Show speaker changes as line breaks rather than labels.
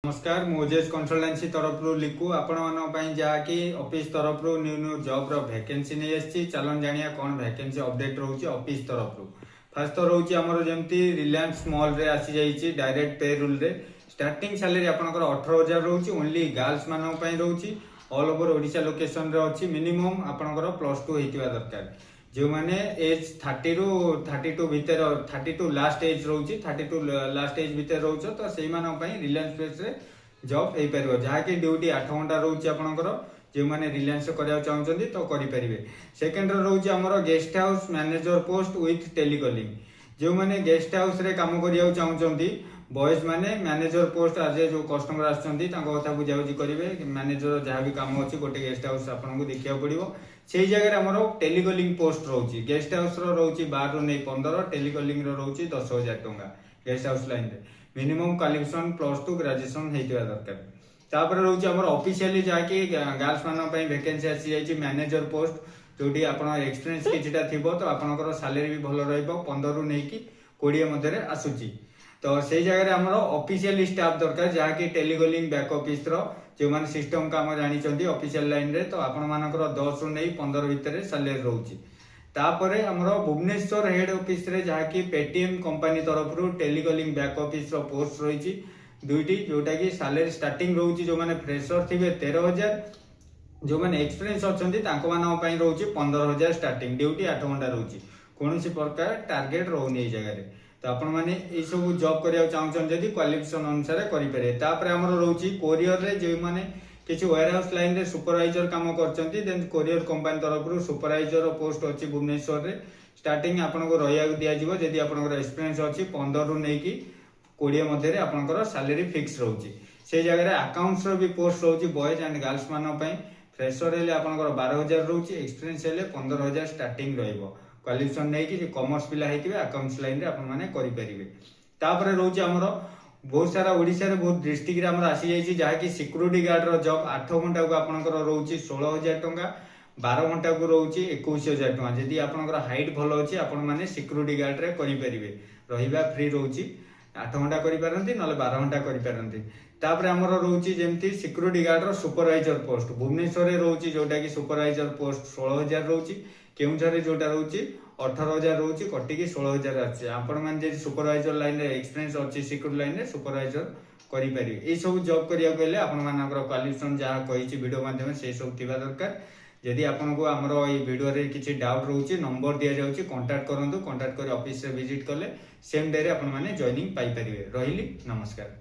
नमस्कार Moses consultancy तरफ लिखु आपण जहाँकि ऑफिस तरफ न्यू न्यू जॉब रो वैकेंसी नहीं आसी चलन जानिया कौन वैकेंसी अपडेट रोचे ऑफिस तरफ फास्ट तो रोचे आमर जमती रिलायंस मॉल रे आसी जाइए डायरेक्ट पे रूल रे स्टार्टिंग सैलरी आपनकर 18,000 रोचे ओनली गर्ल्स मानन पई रोचे ऑल ओवर ओडिशा लोकेशन रे अछि मिनिमम आपनकर +2 हेतिवा दरकार जो माने एज 30 रु 32 भितर 32 लास्ट एज रोची 32 लास्ट एज भितर रोच तो से रिलायंस प्लेस रे जॉब हो पार जहाँकि ड्यूटी 8 घंटा रोचे आपनकर जो माने रिलायंस करिया चाहउछन्ती तो करि परिबे। सेकंड रो रोचे हमर guest house manager post with telecalling जो माने गेस्ट हाउस रे काम करिया चाहउछन्ती बॉयज माने मैनेजर पोस्ट आज जो कस्टमर आछन्ती तांको कथा बुझाबुझी करिवे मैनेजर जहाँ भी काम अछि गोटे गेस्ट हाउस आपनको देखिया पड़िबो से जगह हमर टेलीकॉलिंग पोस्ट रोची गेस्ट हाउस रो रोची 12 रु नहीं 15 टेलीकॉलिंग रो रोची 10,000 टंका गेस्ट हाउस लाइन रे मिनिमम क्वालिफिकेशन +2 ग्रेजुएशन हेतिवा दरकार। तापर रोची हमर ऑफिशियली जाके गर्ल्स मानन पई वैकेंसी आसी जाइछि मैनेजर पोस्ट जोटी आपण एक्सपीरियंस किछटा थिबो तो आपनकर सैलरी भी भलो रहइबो 15 रु नहीं कि 20 मध्ये रे आसुची तो से जगह हमर ऑफिशियल स्टाफ दरकार जहाँकि टेलीकॉलिंग बैक ऑफिस रो जो माने सिस्टम काम जानी ऑफिशियल लाइन रे तो आपण मानकर 10 रु नहीं 15 भितर सैलरी रोची। तापरे हमर भुवनेश्वर हेड ऑफिस रे जहाँकि पेटीएम कंपनी तरफ रु टेलीकॉलिंग बैक ऑफिस रो पोस्ट रही दुईटी जोटा कि सैलरी स्टार्टिंग रोची जो माने फ्रेशर थिबे 13,000 जो माने एक्सपीरियंस अछंती तांको मानन पई रोची 15,000 स्टार्टिंग ड्यूटी 8 घंटा रोची कोनोसी प्रकार टार्गेट रोनी ए जगह रे तो आपण माने ए सब जॉब करिया चाहउछन जदी क्वालिफिकेशन अनुसार करि पारे। तापर हमर रोची कोरियर रे जे माने किछि वेयर हाउस लाइन रे सुपरवाइजर काम करचंती देन कोरियर कंपनी तरफ रु सुपरवाइजर पोस्ट अछि भुवनेश्वर रे स्टार्टिंग आपनको रहिया दिया जिवो जदी आपनकर एक्सपीरियंस अछि 15 रु नै कि 20 मध्ये रे आपनकर सैलरी फिक्स रहउची। से जगह रे अकाउंट्स रो भी पोस्ट रहउची बॉयज एंड गर्ल्स मानन पई फ्रेशर हेले आपनकर 12,000 रहउची एक्सपीरियंस हेले 15,000 स्टार्टिंग रहइबो क्वालिफिकेशन नै कि कॉमर्स पिला हेतिबे अकाउंट्स लाइन रे आपन माने करि परिबे। तापर रहउची हमर बहुत सारा ओडिसा रे बहुत डिस्ट्रिक्ट रे हमर आसी जाइछि जहा कि सिक्योरिटी गार्ड रो जॉब 8 घंटा को आपनकर रहउची 16,000 टंका 12 घंटा को रहउची 21,000 टंका जदी आपनकर हाइट भलो अछि आपन माने सिक्योरिटी गार्ड रे करि परिबे रहिबा फ्री रहउची 8 घंटा करि पारंती नले 12 घंटा करि पारंती। तापर हमर रहउची जेमती सिक्योरिटी गार्ड रो सुपरवाइजर पोस्ट भुवनेश्वर रे रहउची जोटा कि सुपरवाइजर पोस्ट 16,000 रहउची केउंझर जोटा रहउची 18,000 रहउची कटी की 16,000 आछि आपण मान जे सुपरवाइजर लाइन रे एक्सपीरियंस अछि सिक्योरिटी लाइन रे सुपरवाइजर करि पारि ए सब जॉब करिया गेले आपण मानकर क्वालिफिकेशन जहा कहिछि वीडियो माध्यम से सब थिबा दरकार। यदि आपनको हमरो ए वीडियो रे किछि डाउट रहउची नंबर दिया जाउची कांटेक्ट करंतु कांटेक्ट करी ऑफिस रे विजिट करले सेम डे रे आपण माने जॉइनिंग पाई परिबे। रहिली नमस्कार।